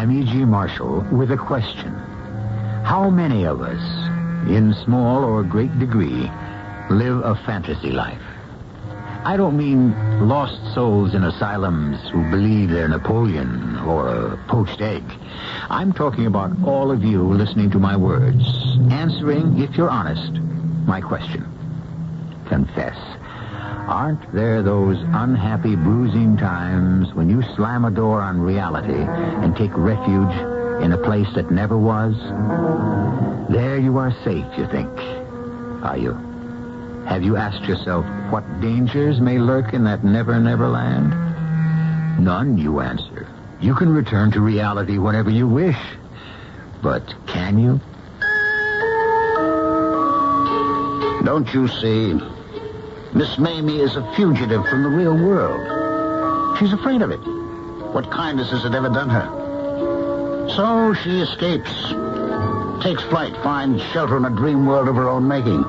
I'm E.G. Marshall with a question. How many of us, in small or great degree, live a fantasy life? I don't mean lost souls in asylums who believe they're Napoleon or a poached egg. I'm talking about all of you listening to my words, answering, if you're honest, my question. Confess. Aren't there those unhappy, bruising times when you slam a door on reality and take refuge in a place that never was? There you are safe, you think. Are you? Have you asked yourself what dangers may lurk in that never, never land? None, you answer. You can return to reality whenever you wish. But can you? Don't you see? Miss Mamie is a fugitive from the real world. She's afraid of it. What kindness has it ever done her? So she escapes, takes flight, finds shelter in a dream world of her own making.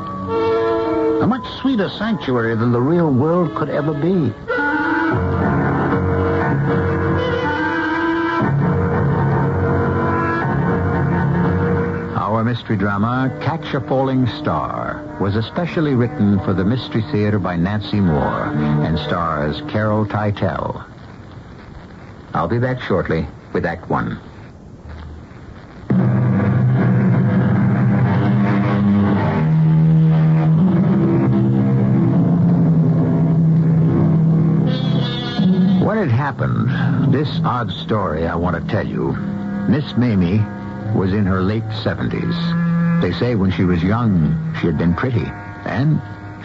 A much sweeter sanctuary than the real world could ever be. Our mystery drama, Catch a Falling Star, was especially written for the Mystery Theater by Nancy Moore and stars Carol Teitel. I'll be back shortly with Act One. When it happened, this odd story I want to tell you, Miss Mamie was in her late 70s. They say when she was young, she had been pretty. And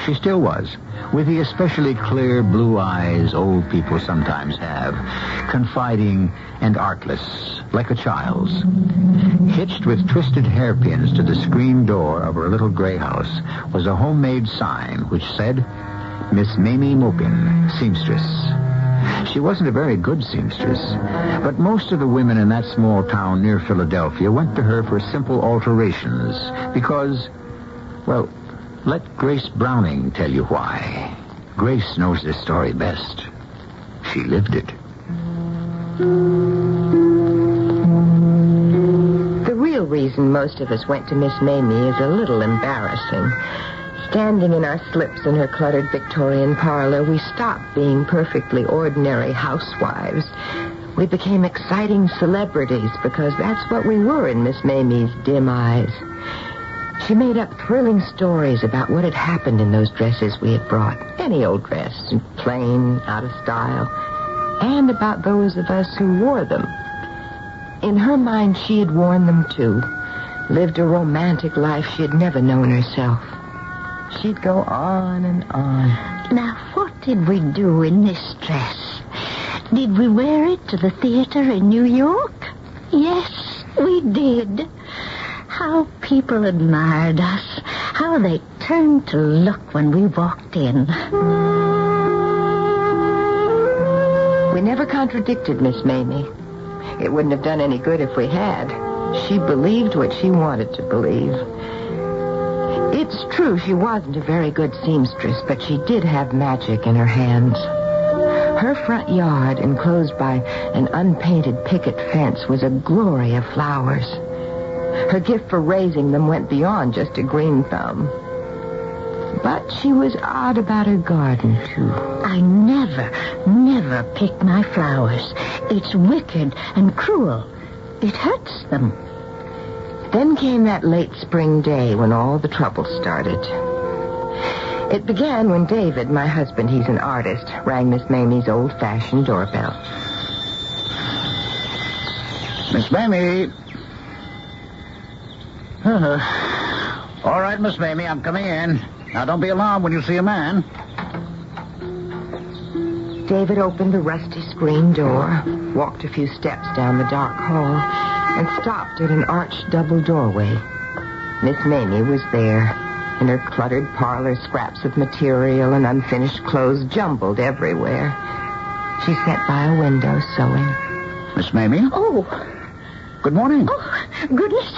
she still was, with the especially clear blue eyes old people sometimes have, confiding and artless, like a child's. Hitched with twisted hairpins to the screen door of her little gray house was a homemade sign which said, Miss Mamie Mopin, seamstress. She wasn't a very good seamstress, but most of the women in that small town near Philadelphia went to her for simple alterations because, well, let Grace Browning tell you why. Grace knows this story best. She lived it. The real reason most of us went to Miss Mamie is a little embarrassing. Standing in our slips in her cluttered Victorian parlor, we stopped being perfectly ordinary housewives. We became exciting celebrities because that's what we were in Miss Mamie's dim eyes. She made up thrilling stories about what had happened in those dresses we had brought. Any old dress, plain, out of style. And about those of us who wore them. In her mind, she had worn them too. Lived a romantic life she had never known herself. She'd go on and on. Now, what did we do in this dress? Did we wear it to the theater in New York? Yes, we did. How people admired us. How they turned to look when we walked in. We never contradicted Miss Mamie. It wouldn't have done any good if we had. She believed what she wanted to believe. It's true she wasn't a very good seamstress, but she did have magic in her hands. Her front yard, enclosed by an unpainted picket fence, was a glory of flowers. Her gift for raising them went beyond just a green thumb. But she was odd about her garden, too. I never pick my flowers. It's wicked and cruel. It hurts them. Then came that late spring day when all the trouble started. It began when David, my husband, he's an artist, rang Miss Mamie's old-fashioned doorbell. Miss Mamie. All right, Miss Mamie, I'm coming in. Now, don't be alarmed when you see a man. David opened the rusty screen door, walked a few steps down the dark hall, and stopped at an arched double doorway. Miss Mamie was there, in her cluttered parlor, scraps of material and unfinished clothes jumbled everywhere. She sat by a window sewing. Miss Mamie? Oh. Good morning. Oh, goodness.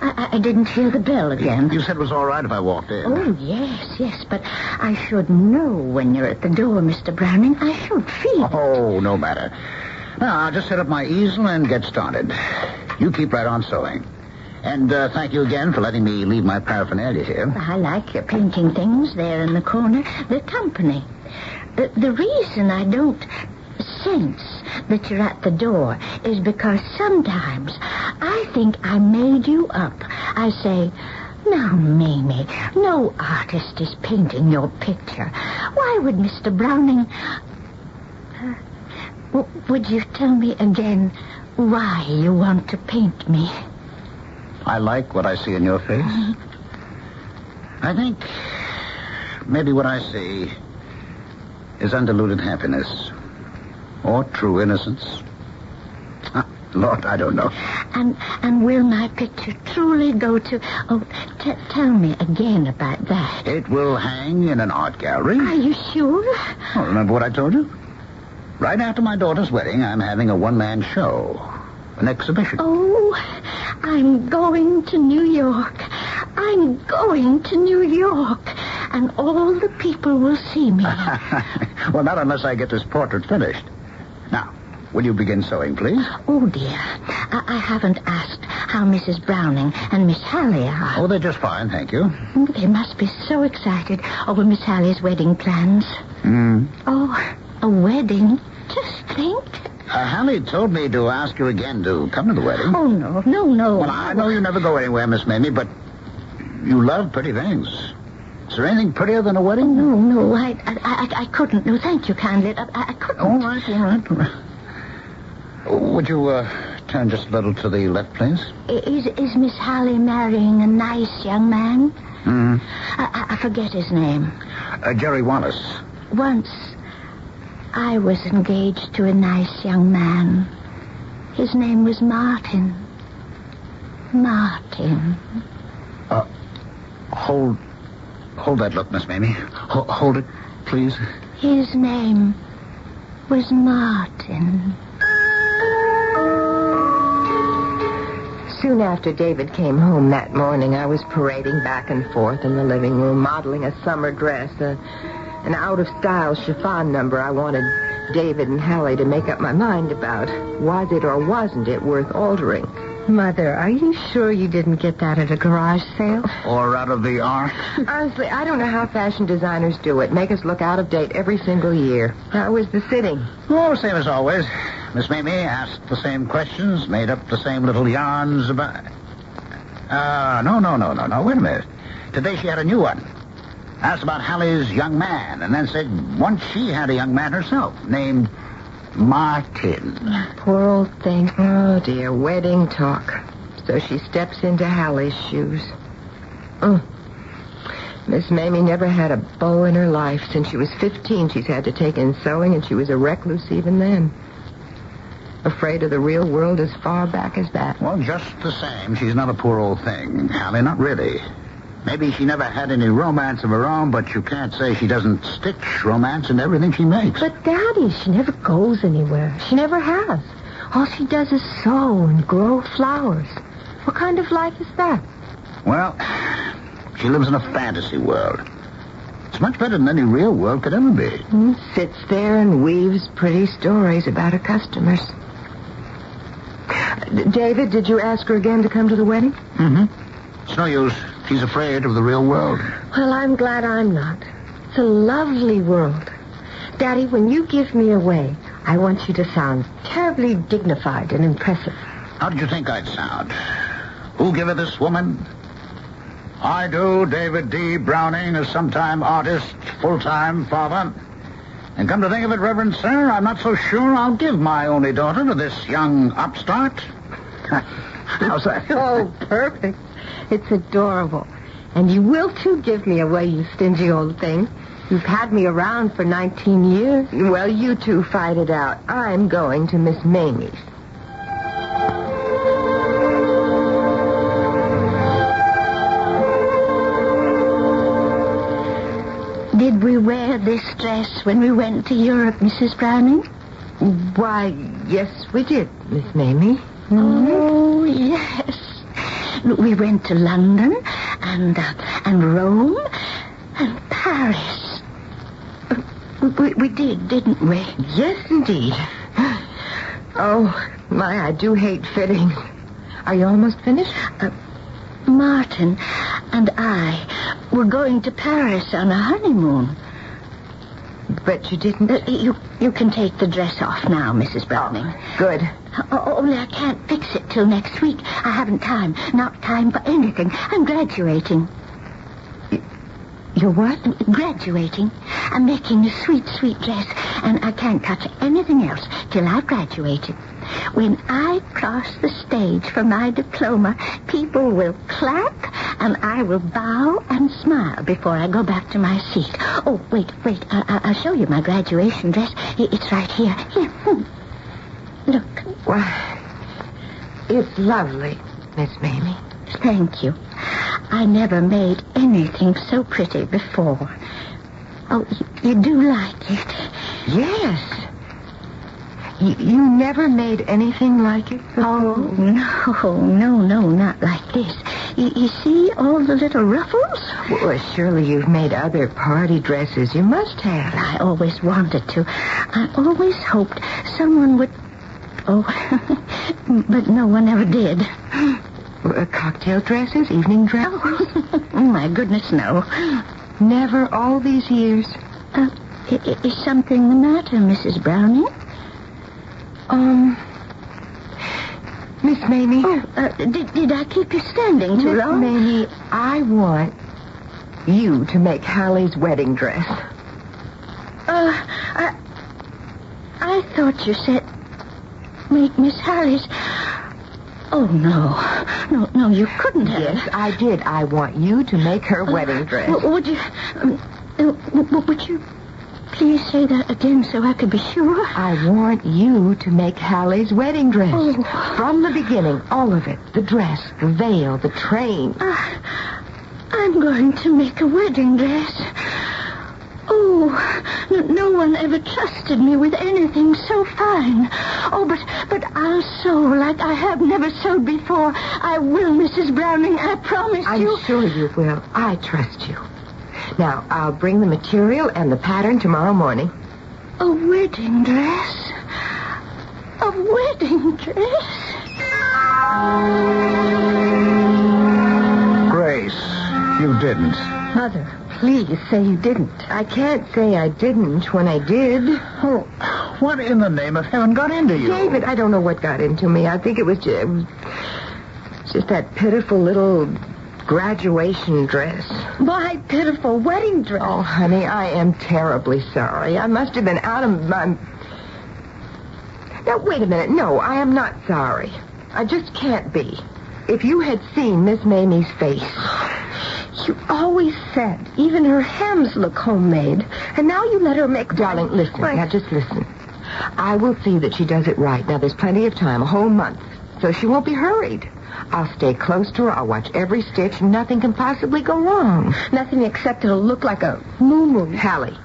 I didn't hear the bell again. You said it was all right if I walked in. Oh, yes, but I should know when you're at the door, Mr. Browning. I should feel it. Oh, no matter. Now, I'll just set up my easel and get started. You keep right on sewing. And thank you again for letting me leave my paraphernalia here. I like your painting things there in the corner. They're company. The reason I don't sense that you're at the door is because sometimes I think I made you up. I say, now, Mamie, no artist is painting your picture. Why would Mr. Browning... would you tell me again why you want to paint me? I like what I see in your face. I think maybe what I see is undiluted happiness or true innocence. Lord, I don't know. And will my picture truly go to... Oh, tell me again about that. It will hang in an art gallery. Are you sure? Oh, remember what I told you? Right after my daughter's wedding, I'm having a one-man show. An exhibition. Oh, I'm going to New York. I'm going to New York. And all the people will see me. Well, not unless I get this portrait finished. Now, will you begin sewing, please? Oh, dear. I haven't asked how Mrs. Browning and Miss Hallie are. Oh, they're just fine, thank you. They must be so excited over Miss Hallie's wedding plans. Oh, a wedding? Just think. Hallie told me to ask you again to come to the wedding. Oh, no. Well, I know you never go anywhere, Miss Mamie, but you love pretty things. Is there anything prettier than a wedding? No, I couldn't. No, thank you kindly. I couldn't. All right. Would you turn just a little to the left, please? Is Miss Hallie marrying a nice young man? Mm-hmm. I forget his name. Jerry Wallace. Once, I was engaged to a nice young man. His name was Martin. Martin. Hold that look, Miss Mamie. Hold it, please. His name was Martin. Soon after David came home that morning, I was parading back and forth in the living room, modeling a summer dress, an out-of-style chiffon number I wanted David and Hallie to make up my mind about. Was it or wasn't it worth altering? Mother, are you sure you didn't get that at a garage sale? Or out of the ark? Honestly, I don't know how fashion designers do it. Make us look out of date every single year. How was the sitting? Oh, same as always. Miss Mamie asked the same questions, made up the same little yarns about... No. Wait a minute. Today she had a new one. Asked about Hallie's young man, and then said once she had a young man herself, named Martin. Poor old thing. Oh, dear. Wedding talk. So she steps into Hallie's shoes. Miss Mamie never had a beau in her life. Since she was 15, she's had to take in sewing, and she was a recluse even then. Afraid of the real world as far back as that. Well, just the same, she's not a poor old thing, Hallie, not really. Maybe she never had any romance of her own, but you can't say she doesn't stitch romance in everything she makes. But, Daddy, she never goes anywhere. She never has. All she does is sew and grow flowers. What kind of life is that? Well, she lives in a fantasy world. It's much better than any real world could ever be. Sits there and weaves pretty stories about her customers. David, did you ask her again to come to the wedding? Mm-hmm. It's no use. She's afraid of the real world. Well, I'm glad I'm not. It's a lovely world. Daddy, when you give me away, I want you to sound terribly dignified and impressive. How did you think I'd sound? Who give her this woman? I do, David D. Browning, a sometime artist, full-time father. And come to think of it, Reverend Sir, I'm not so sure I'll give my only daughter to this young upstart. How's that? Oh, perfect. It's adorable. And you will, too, give me away, you stingy old thing. You've had me around for 19 years. Well, you two fight it out. I'm going to Miss Mamie's. Did we wear this dress when we went to Europe, Mrs. Browning? Why, yes, we did, Miss Mamie. Oh, yes. We went to London and Rome and Paris. We did, didn't we? Yes, indeed. Oh, my, I do hate fittings. Are you almost finished? Martin and I were going to Paris on a honeymoon. But you didn't... You can take the dress off now, Mrs. Browning. Oh, good. Only I can't fix it till next week. I haven't time. Not time for anything. I'm graduating. You're what? Graduating. I'm making a sweet, sweet dress, and I can't touch anything else till I've graduated. When I cross the stage for my diploma, people will clap, and I will bow and smile before I go back to my seat. Oh, wait. I'll show you my graduation dress. It's right here. Here. Look. Why, it's lovely, Miss Mamie. Thank you. I never made anything so pretty before. Oh, you do like it? Yes. You never made anything like it before? Oh, no, not like this. You see all the little ruffles? Well, surely you've made other party dresses. You must have. I always wanted to. I always hoped someone would... Oh, but no one ever did. Cocktail dresses? Evening dresses? Oh, my goodness, no. Never all these years? Is something the matter, Mrs. Browning? Miss Mamie. Oh, did I keep you standing too long? Miss Mamie, I want you to make Hallie's wedding dress. I thought you said make Miss Hallie's... Oh, no, you couldn't have. Yes, I did. I want you to make her wedding dress. Would you please say that again so I could be sure? I want you to make Hallie's wedding dress. Oh. From the beginning, all of it. The dress, the veil, the train. I'm going to make a wedding dress. Oh, no one ever trusted me with anything so fine. Oh, but I'll sew like I have never sewed before. I will, Mrs. Browning. I promise you. I'm sure you will. I trust you. Now, I'll bring the material and the pattern tomorrow morning. A wedding dress? A wedding dress? Grace, you didn't. Mother, please say you didn't. I can't say I didn't when I did. Oh, what in the name of heaven got into you? David, I don't know what got into me. I think it was just that pitiful little graduation dress. My pitiful wedding dress. Oh, honey, I am terribly sorry. I must have been out of my... Now, wait a minute. No, I am not sorry. I just can't be. If you had seen Miss Mamie's face... You always said even her hems look homemade. And now you let her make... Darling, listen. Now, just listen. I will see that she does it right. Now, there's plenty of time, a whole month. So she won't be hurried. I'll stay close to her. I'll watch every stitch. Nothing can possibly go wrong. Nothing except it'll look like a moo-moo. Hallie,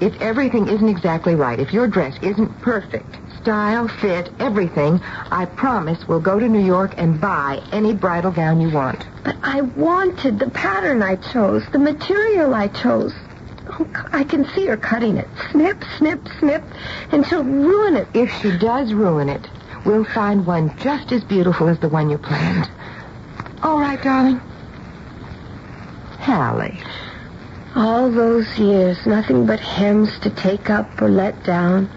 if everything isn't exactly right, if your dress isn't perfect, style, fit, everything, I promise we'll go to New York and buy any bridal gown you want. But I wanted the pattern I chose, the material I chose. Oh, I can see her cutting it. Snip, snip, snip, and she'll ruin it. If she does ruin it, we'll find one just as beautiful as the one you planned. All right, darling? Hallie. All those years, nothing but hems to take up or let down.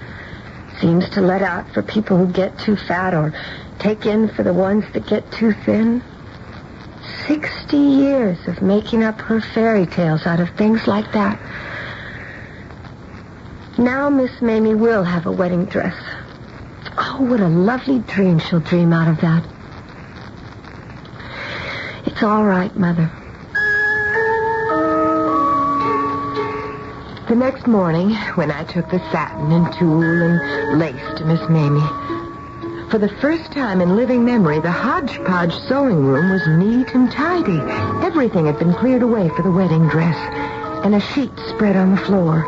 Seems to let out for people who get too fat or take in for the ones that get too thin. 60 years of making up her fairy tales out of things like that. Now Miss Mamie will have a wedding dress. Oh, what a lovely dream she'll dream out of that. It's all right, Mother. The next morning, when I took the satin and tulle and lace to Miss Mamie, for the first time in living memory, the hodgepodge sewing room was neat and tidy. Everything had been cleared away for the wedding dress, and a sheet spread on the floor.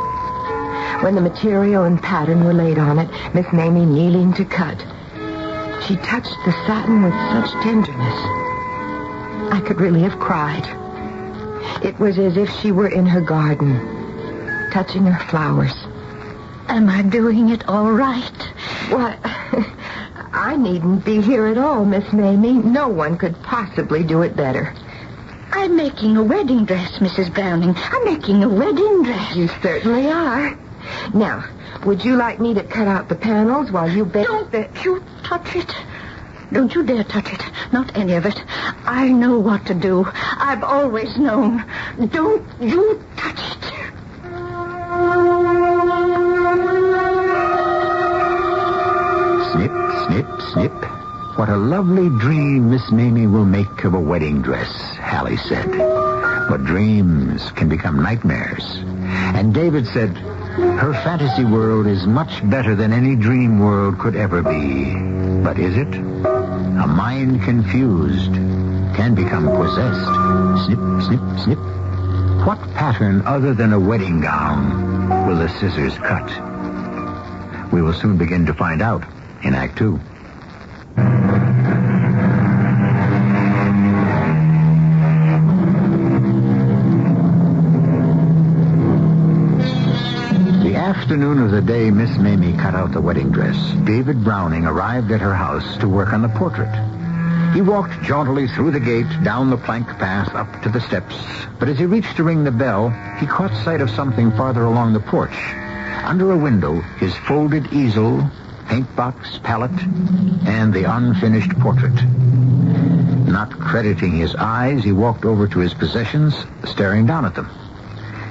When the material and pattern were laid on it, Miss Mamie kneeling to cut, she touched the satin with such tenderness. I could really have cried. It was as if she were in her garden, touching her flowers. Am I doing it all right? Why, I needn't be here at all, Miss Mamie. No one could possibly do it better. I'm making a wedding dress, Mrs. Browning. I'm making a wedding dress. You certainly are. Now, would you like me to cut out the panels while you bake Don't you touch it. Don't you dare touch it. Not any of it. I know what to do. I've always known. Don't you touch it. Snip, snip, snip. What a lovely dream Miss Mamie will make of a wedding dress, Hallie said. But dreams can become nightmares. And David said, her fantasy world is much better than any dream world could ever be. But is it? A mind confused can become possessed. Snip, snip, snip. What pattern other than a wedding gown will the scissors cut? We will soon begin to find out in Act 2. Afternoon of the day Miss Mamie cut out the wedding dress, David Browning arrived at her house to work on the portrait. He walked jauntily through the gate, down the plank path, up to the steps. But as he reached to ring the bell, he caught sight of something farther along the porch. Under a window, his folded easel, paint box, palette, and the unfinished portrait. Not crediting his eyes, he walked over to his possessions, staring down at them.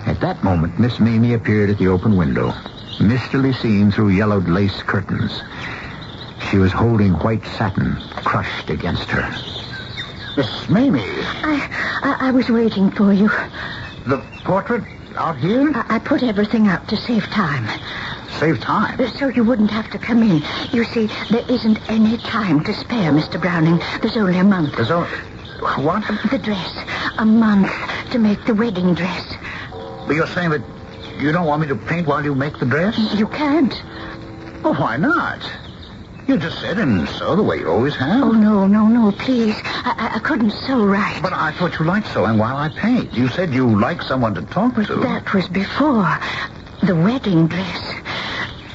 At that moment, Miss Mamie appeared at the open window, mistily seen through yellowed lace curtains. She was holding white satin crushed against her. Miss Mamie. I was waiting for you. The portrait out here? I put everything out to save time. Save time? So you wouldn't have to come in. You see, there isn't any time to spare, Mr. Browning. There's only a month. There's only... What? The dress. A month to make the wedding dress. But you're saying that you don't want me to paint while you make the dress? You can't. Well, why not? You just said and sew the way you always have. Oh, no, please. I couldn't sew right. But I thought you liked sewing while I paint. You said you like someone to talk to. That was before the wedding dress.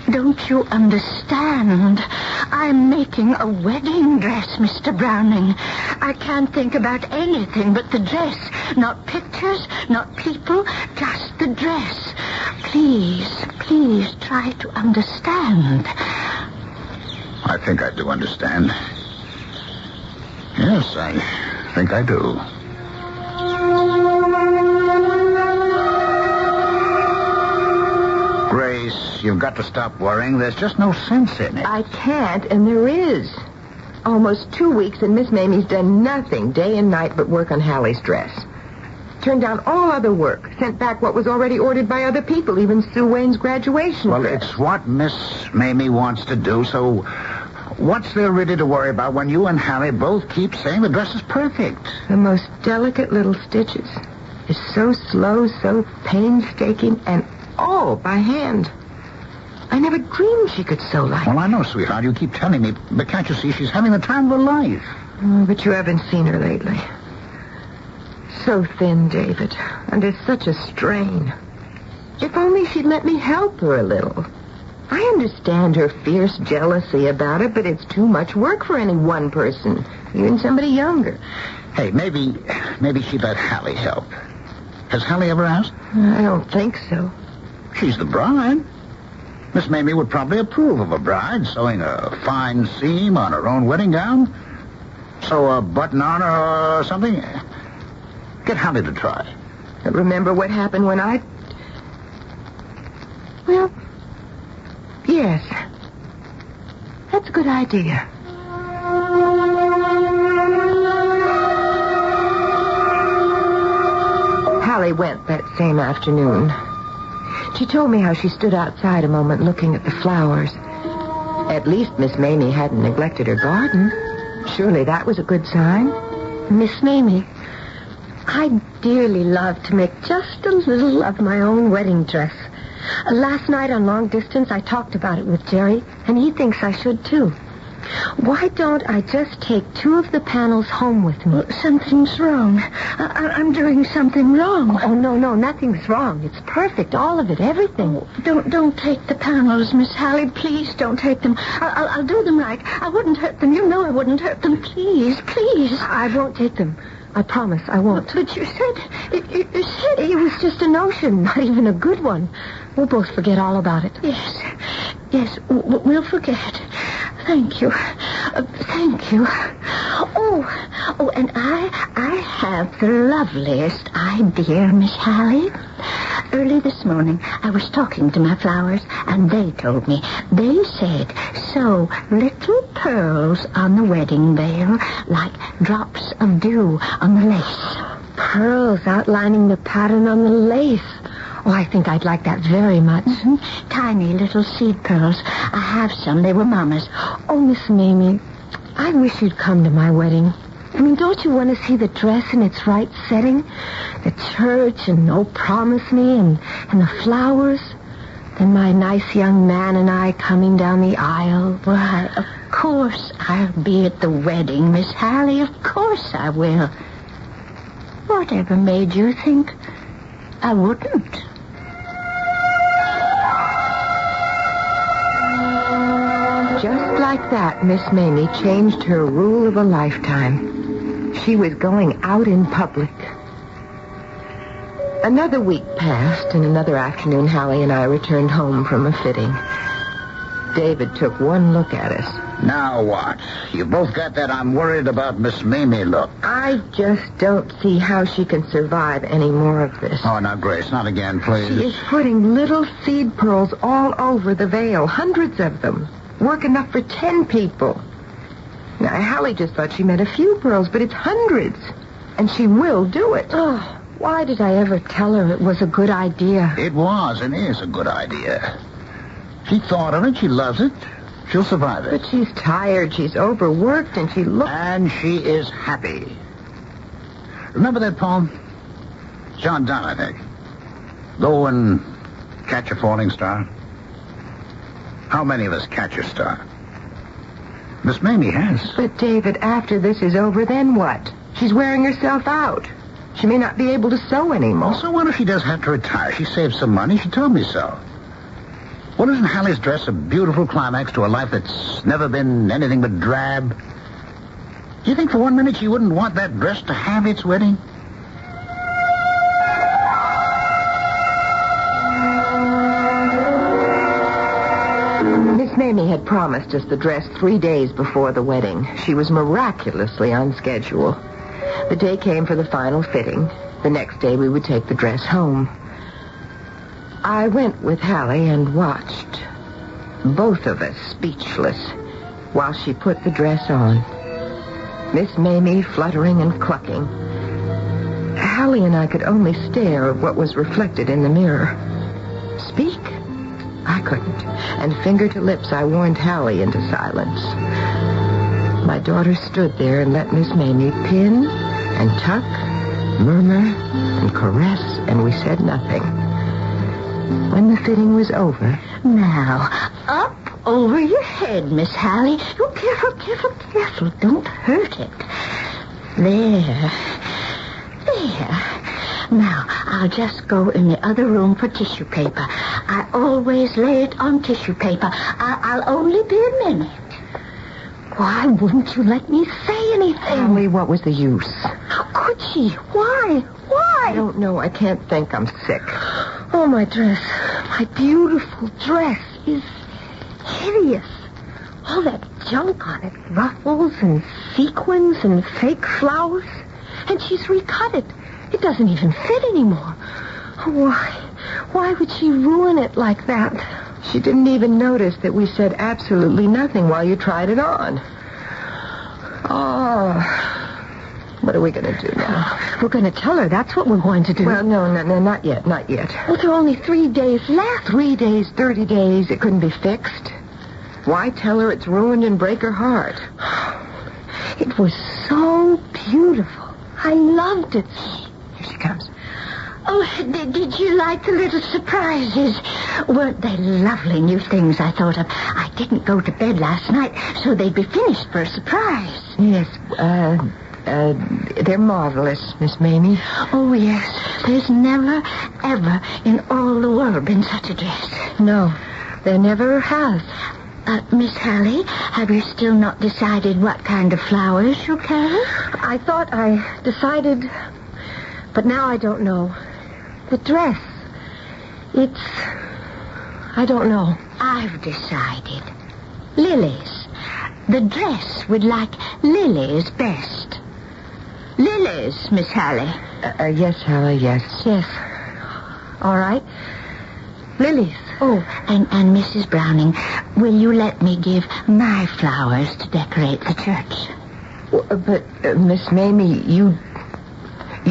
Don't you understand? I'm making a wedding dress, Mr. Browning. I can't think about anything but the dress. Not pictures, not people, just the dress. Please try to understand. I think I do understand. Yes, I think I do. Grace, you've got to stop worrying. There's just no sense in it. I can't, and there is. Almost 2 weeks, and Miss Mamie's done nothing day and night but work on Hallie's dress. Turned down all other work. Sent back what was already ordered by other people, even Sue Wayne's graduation Well, dress. it's what Miss Mamie wants to do, so what's there really to worry about when you and Hallie both keep saying the dress is perfect? The most delicate little stitches. It's so slow, so painstaking, and all by hand. I never dreamed she could sew like Well, I know, sweetheart. You keep telling me, but can't you see she's having the time of her life? But you haven't seen her lately. So thin, David, under such a strain. If only she'd let me help her a little. I understand her fierce jealousy about it, but it's too much work for any one person, even somebody younger. Hey, maybe she'd let Hallie help. Has Hallie ever asked? I don't think so. She's the bride. Miss Mamie would probably approve of a bride sewing a fine seam on her own wedding gown. Sew a button on her or something. Get Hallie to try. Remember what happened when I... Well, yes. That's a good idea. Hallie went that same afternoon. She told me how she stood outside a moment looking at the flowers. At least Miss Mamie hadn't neglected her garden. Surely that was a good sign. Miss Mamie, I'd dearly love to make just a little of my own wedding dress. Last night on Long Distance, I talked about it with Jerry, and he thinks I should, too. Why don't I just take 2 of the panels home with me? Well, something's wrong. I'm doing something wrong. Oh, no, nothing's wrong. It's perfect, all of it, everything. Oh, don't take the panels, Miss Hallie. Please don't take them. I'll do them right. I wouldn't hurt them. You know I wouldn't hurt them. Please. I won't take them. I promise I won't. But you said It was just a notion, not even a good one. We'll both forget all about it. Yes, we'll forget. Thank you. Thank you. Oh, and I have the loveliest idea, Miss Hallie. Early this morning, I was talking to my flowers, and they told me. They said, sew little pearls on the wedding veil like drops of dew on the lace. Pearls outlining the pattern on the lace. Oh, I think I'd like that very much. Mm-hmm. Tiny little seed pearls. I have some. They were Mama's. Oh, Miss Mamie, I wish you'd come to my wedding. I mean, don't you want to see the dress in its right setting? The church and "Oh, promise me" and the flowers. Then my nice young man and I coming down the aisle. Why, of course I'll be at the wedding, Miss Hallie. Of course I will. Whatever made you think I wouldn't? Just like that, Miss Mamie changed her rule of a lifetime. She was going out in public. Another week passed, and another afternoon, Hallie and I returned home from a fitting. David took one look at us. Now what? You both got that "I'm worried about Miss Mamie" look. I just don't see how she can survive any more of this. Oh, now, Grace, not again, please. She is putting little seed pearls all over the veil, hundreds of them. Work enough for 10 people. Now, Hallie just thought she meant a few pearls, but it's hundreds. And she will do it. Oh, why did I ever tell her it was a good idea? It was and is a good idea. She thought of it. She loves it. She'll survive it. But she's tired. She's overworked, and she looks... And she is happy. Remember that poem? John Donne, I think. Go and catch a falling star. How many of us catch a star? Miss Mamie has. But, David, after this is over, then what? She's wearing herself out. She may not be able to sew anymore. So what if she does have to retire? She saved some money. She told me so. Well, isn't Hallie's dress a beautiful climax to a life that's never been anything but drab? Do you think for 1 minute she wouldn't want that dress to have its wedding? Miss Mamie had promised us the dress 3 days before the wedding. She was miraculously on schedule. The day came for the final fitting. The next day we would take the dress home. I went with Hallie and watched, both of us speechless, while she put the dress on. Miss Mamie fluttering and clucking. Hallie and I could only stare at what was reflected in the mirror. Speak? I couldn't. And finger to lips, I warned Hallie into silence. My daughter stood there and let Miss Mamie pin and tuck, murmur and caress, and we said nothing. When the fitting was over... Now, up over your head, Miss Hallie. Oh, careful. Don't hurt it. There. Now, I'll just go in the other room for tissue paper. I always lay it on tissue paper. I'll only be a minute. Why wouldn't you let me say anything? Hallie, what was the use? How could she? Why? I don't know. I can't think. I'm sick. Oh, my dress. My beautiful dress is hideous. All that junk on it. Ruffles and sequins and fake flowers. And she's recut it. It doesn't even fit anymore. Why would she ruin it like that? She didn't even notice that we said absolutely nothing while you tried it on. Oh... What are we going to do now? We're going to tell her. That's what we're going to do. Well, no, not yet. Well, there are only 3 days left. 3 days, 30 days. It couldn't be fixed. Why tell her it's ruined and break her heart? It was so beautiful. I loved it. Here she comes. Oh, did you like the little surprises? Weren't they lovely new things I thought of? I didn't go to bed last night, so they'd be finished for a surprise. Yes, they're marvelous, Miss Mamie. Oh, yes. There's never, ever in all the world been such a dress. No, there never has. Miss Hallie, have you still not decided what kind of flowers you'll carry? I thought I decided, but now I don't know. The dress, I don't know. I've decided. Lilies. The dress would like lilies best. Lilies, Miss Hallie. Yes, Hallie, yes. Yes. All right. Lilies. Oh, and Mrs. Browning, will you let me give my flowers to decorate the church? But, Miss Mamie, you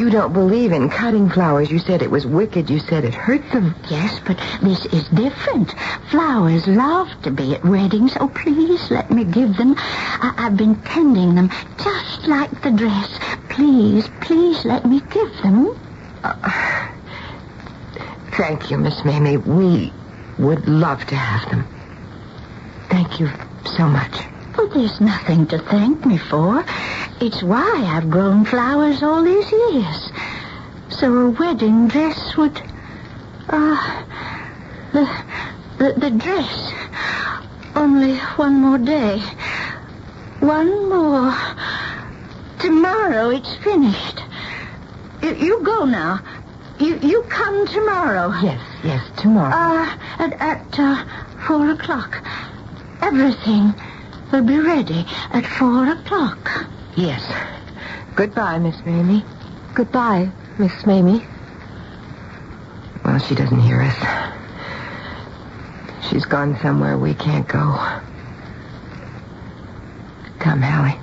don't believe in cutting flowers. You said it was wicked. You said it hurt them. Yes, but this is different. Flowers love to be at weddings. Oh, please let me give them. I've been tending them just like the dress. Please let me give them. Thank you, Miss Mamie. We would love to have them. Thank you so much. Well, there's nothing to thank me for. It's why I've grown flowers all these years. So a wedding dress would... The dress. Only one more day. One more. Tomorrow it's finished. You go now. You come tomorrow. Yes, tomorrow. At 4 o'clock. Everything will be ready at 4 o'clock. Yes. Goodbye, Miss Mamie. Goodbye, Miss Mamie. Well, she doesn't hear us. She's gone somewhere we can't go. Come, Hallie.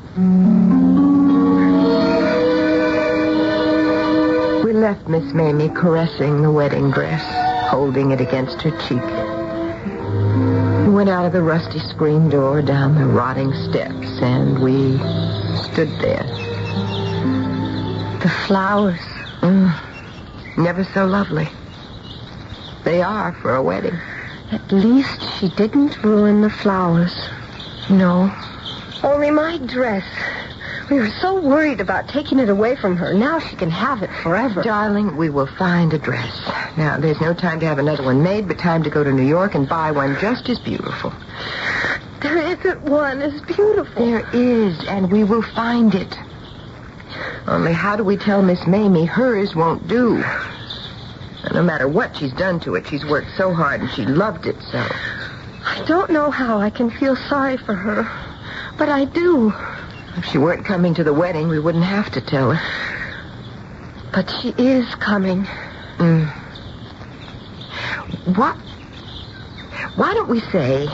We left Miss Mamie caressing the wedding dress, holding it against her cheek. We went out of the rusty screen door, down the rotting steps, and we stood there. The flowers, never so lovely. They are for a wedding. At least she didn't ruin the flowers. No. Only my dress. We were so worried about taking it away from her. Now she can have it forever. Darling, we will find a dress. Now, there's no time to have another one made, but time to go to New York and buy one just as beautiful. There isn't one as beautiful. There is, and we will find it. Only how do we tell Miss Mamie hers won't do? And no matter what she's done to it, she's worked so hard and she loved it so. I don't know how I can feel sorry for her, but I do. If she weren't coming to the wedding, we wouldn't have to tell her. But she is coming. Why don't we say,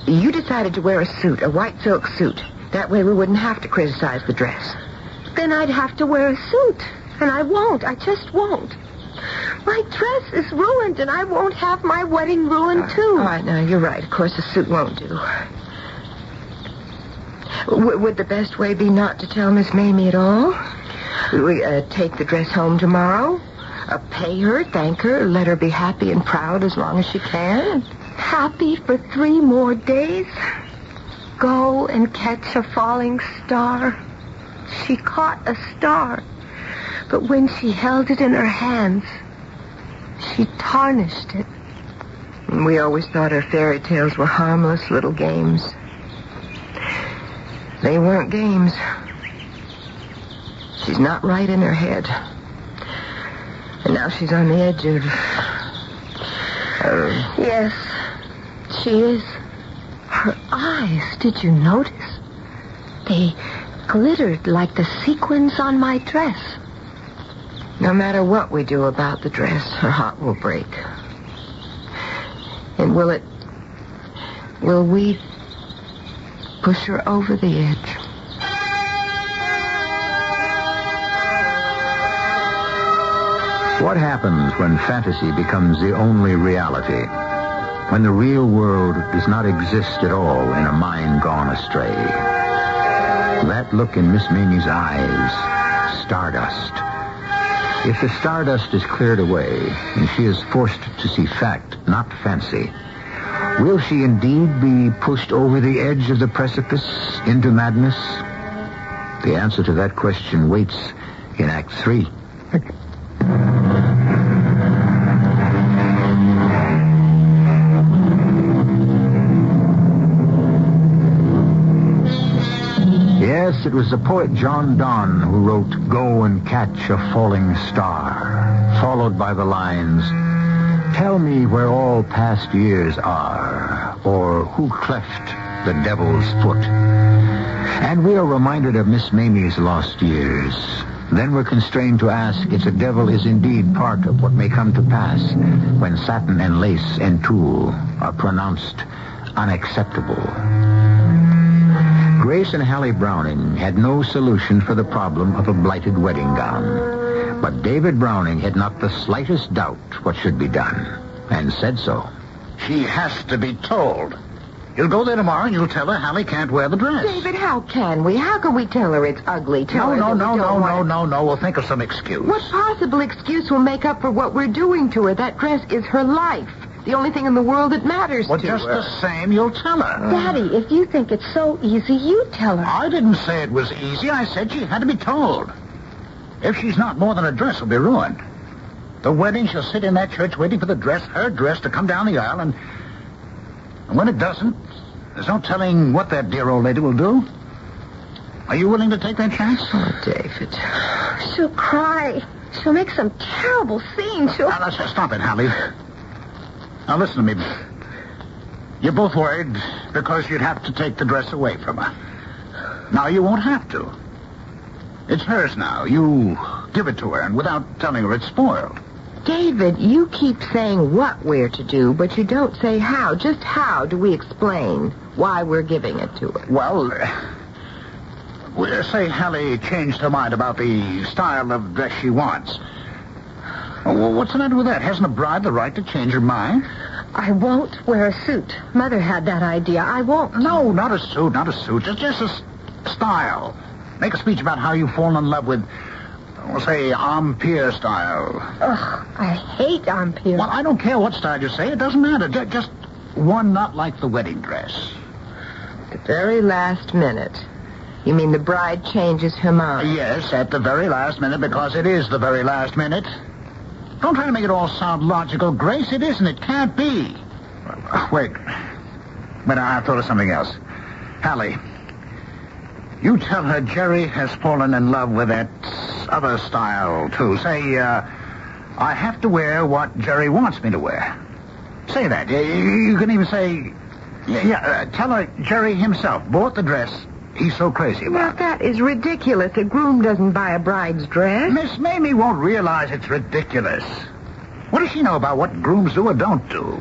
you decided to wear a suit, a white silk suit. That way we wouldn't have to criticize the dress. Then I'd have to wear a suit, and I won't. I just won't. My dress is ruined, and I won't have my wedding ruined, too. All right, now, you're right. Of course, a suit won't do. Would the best way be not to tell Miss Mamie at all? We take the dress home tomorrow, pay her, thank her, let her be happy and proud as long as she can. Happy for 3 more days? Go and catch a falling star. She caught a star, but when she held it in her hands, she tarnished it. And we always thought her fairy tales were harmless little games. They weren't games. She's not right in her head. And now she's on the edge of... Yes, she is. Her eyes, did you notice? They glittered like the sequins on my dress. No matter what we do about the dress, her heart will break. And will we push her over the edge? What happens when fantasy becomes the only reality? When the real world does not exist at all in a mind gone astray? That look in Miss Mamie's eyes, stardust. If the stardust is cleared away and she is forced to see fact, not fancy, will she indeed be pushed over the edge of the precipice into madness? The answer to that question waits in Act 3. Yes, it was the poet John Donne who wrote Go and Catch a Falling Star, followed by the lines, Tell me where all past years are, or who cleft the devil's foot. And we are reminded of Miss Mamie's lost years. Then we're constrained to ask if the devil is indeed part of what may come to pass when satin and lace and tulle are pronounced unacceptable. Grace and Hallie Browning had no solution for the problem of a blighted wedding gown. But David Browning had not the slightest doubt what should be done, and said so. She has to be told. You'll go there tomorrow and you'll tell her Hallie can't wear the dress. David, how can we? How can we tell her it's ugly? No. We'll think of some excuse. What possible excuse will make up for what we're doing to her? That dress is her life. The only thing in the world that matters Well, to just her. the same, you'll tell her. Daddy, if you think it's so easy, you tell her. I didn't say it was easy. I said she had to be told. If she's not more than a dress, will be ruined. The wedding, she'll sit in that church waiting for the dress, her dress, to come down the aisle, and when it doesn't, there's no telling what that dear old lady will do. Are you willing to take that chance? Oh, David. She'll cry. She'll make some terrible scene. Now, let's stop it, Hallie. Now, listen to me. You're both worried because you'd have to take the dress away from her. Now, you won't have to. It's hers now. You give it to her, and without telling her it's spoiled. David, you keep saying what we're to do, but you don't say how. Just how do we explain why we're giving it to her? Well, we'll say Hallie changed her mind about the style of dress she wants. Well, what's the matter with that? Hasn't a bride the right to change her mind? I won't wear a suit. Mother had that idea. I won't. No, not a suit. Just a style. Make a speech about how you've fallen in love with, we'll say, Empire style. Ugh, I hate Empire. Well, I don't care what style you say. It doesn't matter. Just one not like the wedding dress. The very last minute. You mean the bride changes her mind? Yes, at the very last minute, because it is the very last minute. Don't try to make it all sound logical, Grace. It isn't. It can't be. Wait. But I've thought of something else. Hallie, you tell her Jerry has fallen in love with that other style, too. Say, I have to wear what Jerry wants me to wear. Say that. You can even say, tell her Jerry himself bought the dress he's so crazy Now, about. that is ridiculous. A groom doesn't buy a bride's dress. Miss Mamie won't realize it's ridiculous. What does she know about what grooms do or don't do?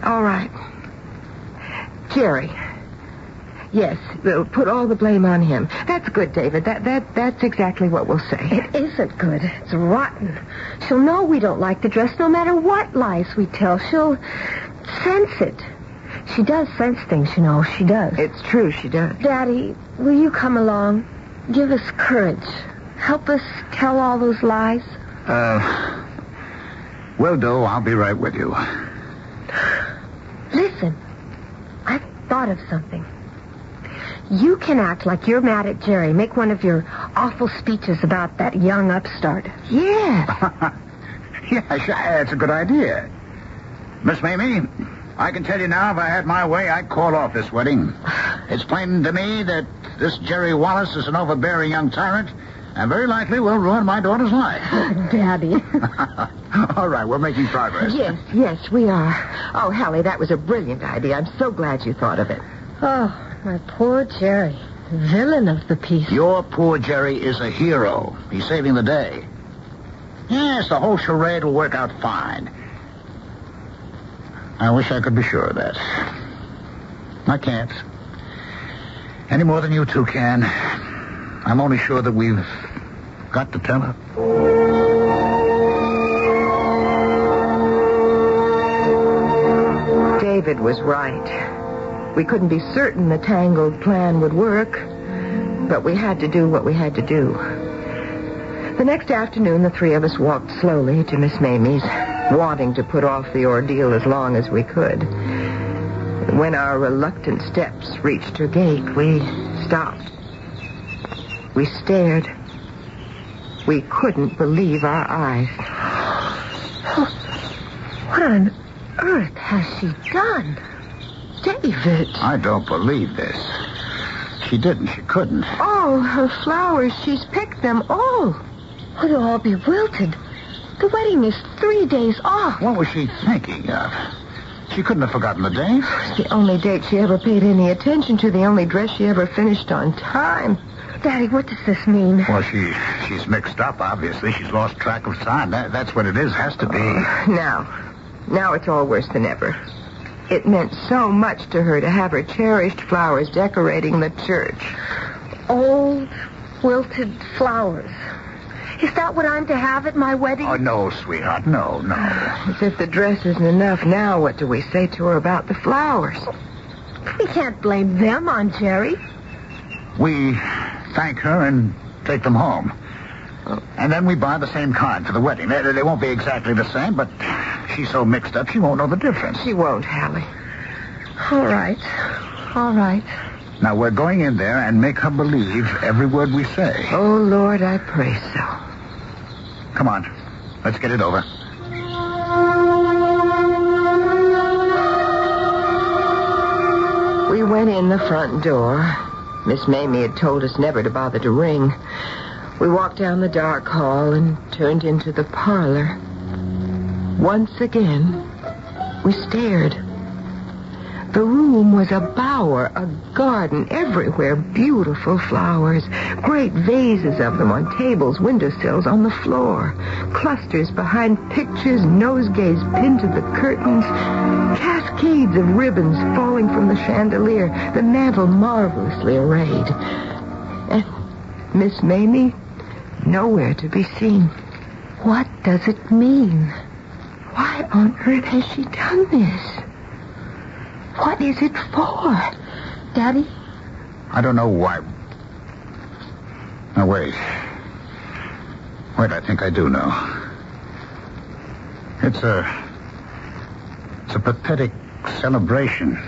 All right. Jerry. Yes, we'll put all the blame on him. That's good, David. That's exactly what we'll say. It isn't good. It's rotten. She'll know we don't like the dress no matter what lies we tell. She'll sense it. She does sense things, you know. She does. It's true, she does. Daddy, will you come along? Give us courage. Help us tell all those lies. Will do. I'll be right with you. Listen, I've thought of something. You can act like you're mad at Jerry. Make one of your awful speeches about that young upstart. Yeah. Yeah, sure, that's a good idea. Miss Mamie, I can tell you now, if I had my way, I'd call off this wedding. It's plain to me that this Jerry Wallace is an overbearing young tyrant, and very likely will ruin my daughter's life. Daddy. All right, we're making progress. Yes, we are. Oh, Hallie, that was a brilliant idea. I'm so glad you thought of it. Oh, my poor Jerry. Villain of the piece. Your poor Jerry is a hero. He's saving the day. Yes, the whole charade will work out fine. I wish I could be sure of that. I can't. Any more than you two can. I'm only sure that we've got to tell her. David was right. We couldn't be certain the tangled plan would work. But we had to do what we had to do. The next afternoon, the three of us walked slowly to Miss Mamie's, wanting to put off the ordeal as long as we could. When our reluctant steps reached her gate, we stopped. We stared. We couldn't believe our eyes. What on earth has she done? David! I don't believe this. She didn't. She couldn't. Oh, her flowers. She's picked them all. Oh, they'll all be wilted. The wedding is 3 days off. What was she thinking of? She couldn't have forgotten the date. It's the only date she ever paid any attention to, the only dress she ever finished on time. Daddy, what does this mean? Well, she's mixed up, obviously. She's lost track of time. That's what it is. Has to be. Now it's all worse than ever. It meant so much to her to have her cherished flowers decorating the church. Old, wilted flowers. Is that what I'm to have at my wedding? Oh, no, sweetheart. No. As if the dress isn't enough, now what do we say to her about the flowers? We can't blame them on Jerry. We thank her and take them home. And then we buy the same kind for the wedding. They won't be exactly the same, but she's so mixed up she won't know the difference. She won't, Hallie. All right. Now, we're going in there and make her believe every word we say. Oh, Lord, I pray so. Come on. Let's get it over. We went in the front door. Miss Mamie had told us never to bother to ring. We walked down the dark hall and turned into the parlor. Once again, we stared. The room was a bower, a garden, everywhere beautiful flowers, great vases of them on tables, windowsills, on the floor, clusters behind pictures, nosegays pinned to the curtains, cascades of ribbons falling from the chandelier, the mantel marvelously arrayed. And Miss Mamie, nowhere to be seen. What does it mean? Why on earth has she done this? What is it for? Daddy? I don't know why. Now, wait. I think I do know. It's a pathetic celebration.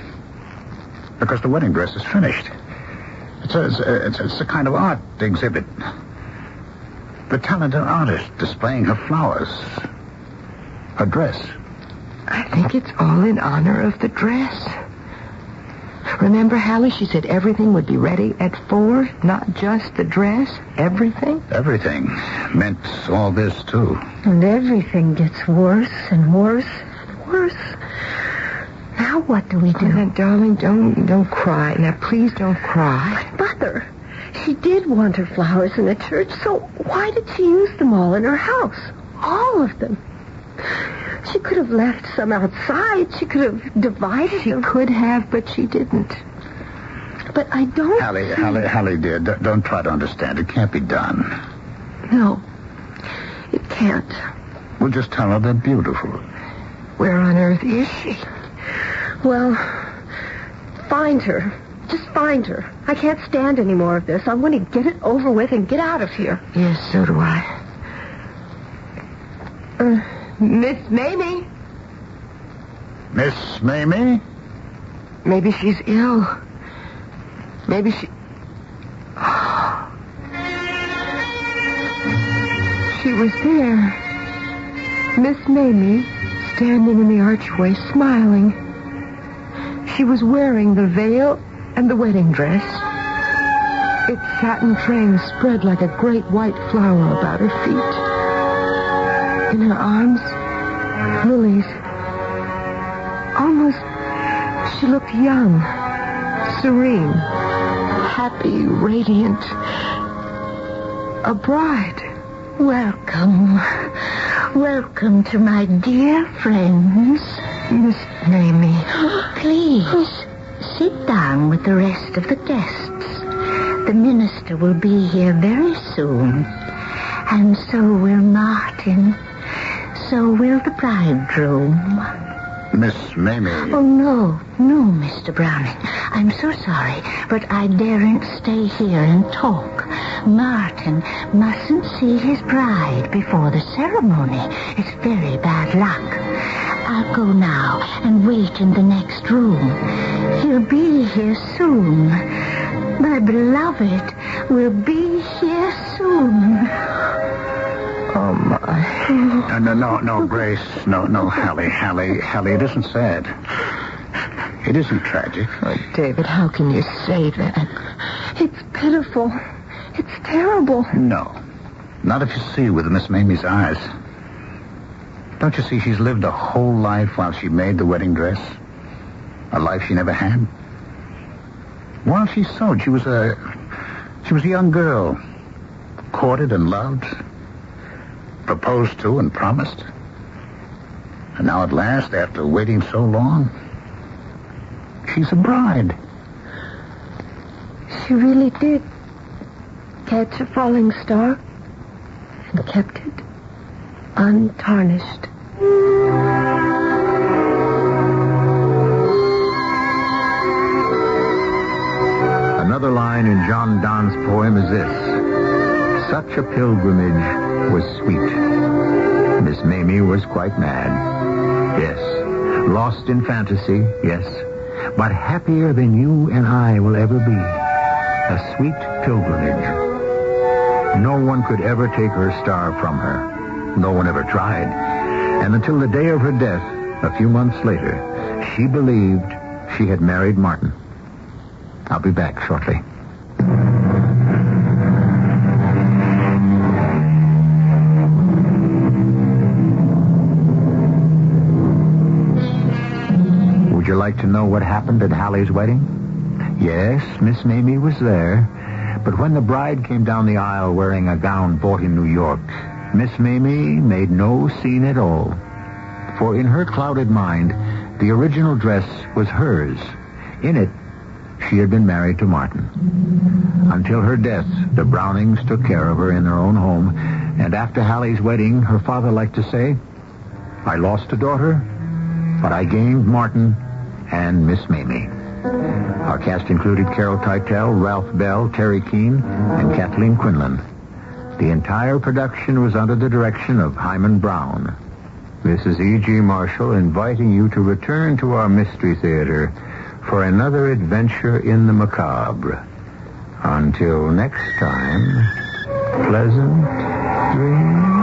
Because the wedding dress is finished. It's a kind of art exhibit. The talented artist displaying her flowers. Her dress. I think it's all in honor of the dress. Remember, Hallie, she said everything would be ready at 4, not just the dress, everything? Everything meant all this, too. And everything gets worse and worse and worse. Now what do we do? Now, darling, don't cry. Now, please don't cry. But, Mother, she did want her flowers in the church, so why did she use them all in her house? All of them. She could have left some outside. She could have divided them. She could have, but she didn't. But I don't... Hallie, dear, don't try to understand. It can't be done. No, it can't. We'll just tell her they're beautiful. Where on earth is she? Well, find her. Just find her. I can't stand any more of this. I want to get it over with and get out of here. Yes, so do I. Miss Mamie? Miss Mamie? Maybe she's ill. Maybe she... She was there. Miss Mamie, standing in the archway, smiling. She was wearing the veil and the wedding dress. Its satin frame spread like a great white flower about her feet. In her arms, lilies. Almost, she looked young, serene, happy, radiant. A bride. Welcome to my dear friends. Miss Mamie. Please, sit down with the rest of the guests. The minister will be here very soon. And so will Martin. So will the bridegroom. Miss Mamie. Oh, no, Mr. Browning. I'm so sorry, but I daren't stay here and talk. Martin mustn't see his bride before the ceremony. It's very bad luck. I'll go now and wait in the next room. He'll be here soon. My beloved will be here soon. Oh, my. No, Grace. No, Hallie, it isn't sad. It isn't tragic. Oh, David, how can you say that? It's pitiful. It's terrible. No. Not if you see with Miss Mamie's eyes. Don't you see she's lived a whole life while she made the wedding dress? A life she never had. While she sewed, she was a young girl. Courted and loved. Proposed to and promised. And now at last, after waiting so long, she's a bride. She really did catch a falling star and kept it untarnished. Another line in John Donne's poem is this. Such a pilgrimage was sweet. Miss Mamie was quite mad. Yes. Lost in fantasy, yes. But happier than you and I will ever be. A sweet pilgrimage. No one could ever take her star from her. No one ever tried. And until the day of her death, a few months later, she believed she had married Martin. I'll be back shortly. Would you like to know what happened at Hallie's wedding? Yes, Miss Mamie was there. But when the bride came down the aisle wearing a gown bought in New York, Miss Mamie made no scene at all. For in her clouded mind, the original dress was hers. In it, she had been married to Martin. Until her death, the Brownings took care of her in their own home, and after Hallie's wedding, her father liked to say, I lost a daughter, but I gained Martin and Miss Mamie. Our cast included Carol Teitel, Ralph Bell, Terry Keane, and Kathleen Quinlan. The entire production was under the direction of Hyman Brown. This is E.G. Marshall inviting you to return to our Mystery Theater for another adventure in the macabre. Until next time, pleasant dreams.